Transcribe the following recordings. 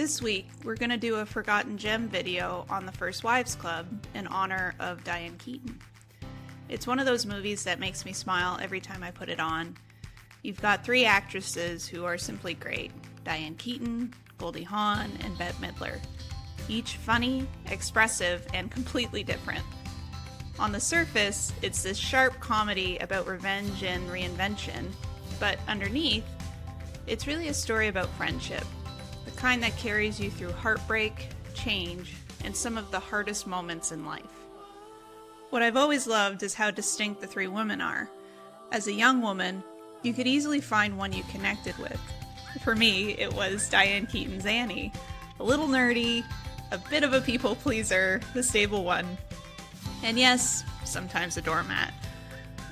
This week, we're going to do a Forgotten Gem video on the First Wives Club in honor of Diane Keaton. It's one of those movies that makes me smile every time I put it on. You've got three actresses who are simply great: Diane Keaton, Goldie Hawn, and Bette Midler. Each funny, expressive, and completely different. On the surface, it's this sharp comedy about revenge and reinvention, but underneath, it's really a story about friendship. The kind that carries you through heartbreak, change, and some of the hardest moments in life. What I've always loved is how distinct the three women are. As a young woman, you could easily find one you connected with. For me, it was Diane Keaton's Annie. A little nerdy, a bit of a people pleaser, the stable one. And yes, sometimes a doormat.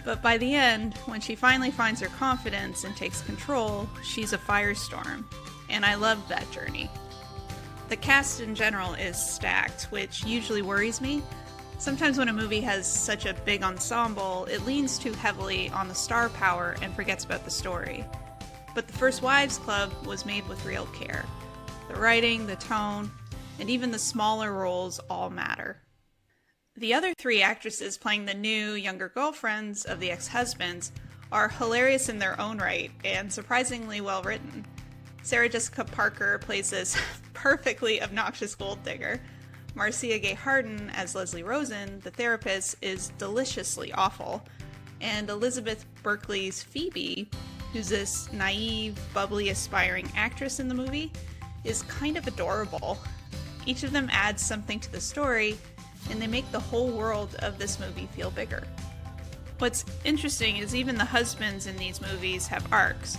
But by the end, when she finally finds her confidence and takes control, she's a firestorm. And I loved that journey. The cast in general is stacked, which usually worries me. Sometimes when a movie has such a big ensemble, it leans too heavily on the star power and forgets about the story. But the First Wives Club was made with real care. The writing, the tone, and even the smaller roles all matter. The other three actresses playing the new, younger girlfriends of the ex-husbands are hilarious in their own right and surprisingly well written. Sarah Jessica Parker plays this perfectly obnoxious gold digger. Marcia Gay Harden as Leslie Rosen, the therapist, is deliciously awful. And Elizabeth Berkley's Phoebe, who's this naive, bubbly, aspiring actress in the movie, is kind of adorable. Each of them adds something to the story, and they make the whole world of this movie feel bigger. What's interesting is even the husbands in these movies have arcs.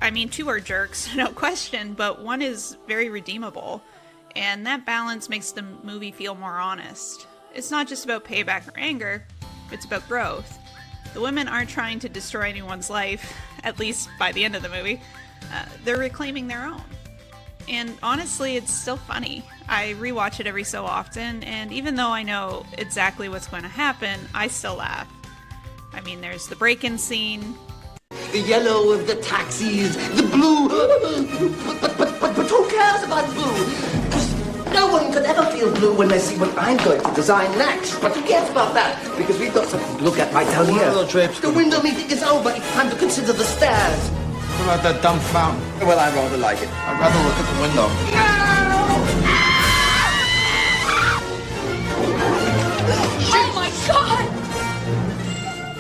I mean, two are jerks, no question, but one is very redeemable, and that balance makes the movie feel more honest. It's not just about payback or anger, it's about growth. The women aren't trying to destroy anyone's life, at least by the end of the movie. They're reclaiming their own. And honestly, it's still funny. I rewatch it every so often, and even though I know exactly what's going to happen, I still laugh. I mean, there's the break-in scene. The yellow of the taxis, the blue, but who cares about blue? Because no one could ever feel blue when they see what I'm going to design next. But who cares about that? Because we've got something to look at right down here. The window meeting is over. It's time to consider the stairs. What about that dumb fountain? Well, I rather like it. I'd rather look at the window. Oh my God!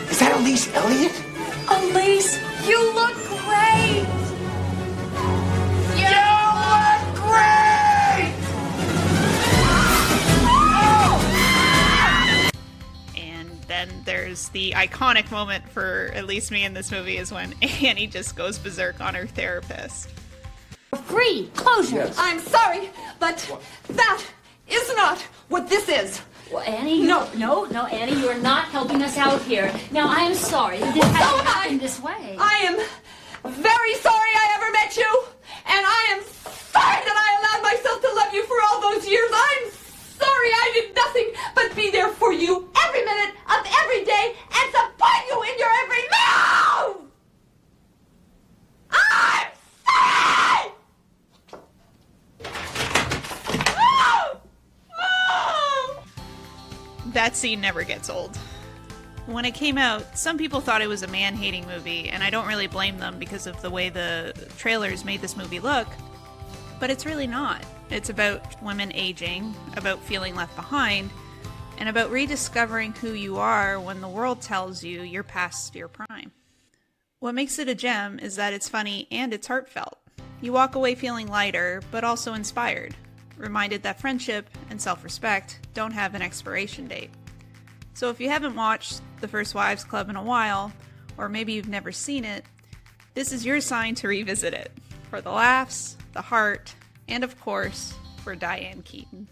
Is that Elise Elliott? Elise, you look great! You look great! And then there's the iconic moment for at least me in this movie is when Annie just goes berserk on her therapist. Free closure. Yes. I'm sorry, but that is not what this is. Well, Annie, no, Annie, you are not helping us out here. Now, I am sorry that this Well, so has am I. happened this way. I am very sorry I ever met you, and I am sorry that I allowed myself to love you for all those years. I'm sorry I did nothing but be there for you every minute of every day and support you in your every move! I'm sorry! That scene never gets old. When it came out, some people thought it was a man-hating movie, and I don't really blame them because of the way the trailers made this movie look. But it's really not. It's about women aging, about feeling left behind, and about rediscovering who you are when the world tells you you're past your prime. What makes it a gem is that it's funny and it's heartfelt. You walk away feeling lighter, but also inspired, reminded that friendship and self-respect don't have an expiration date. So if you haven't watched The First Wives Club in a while, or maybe you've never seen it, this is your sign to revisit it, for the laughs, the heart, and of course, for Diane Keaton.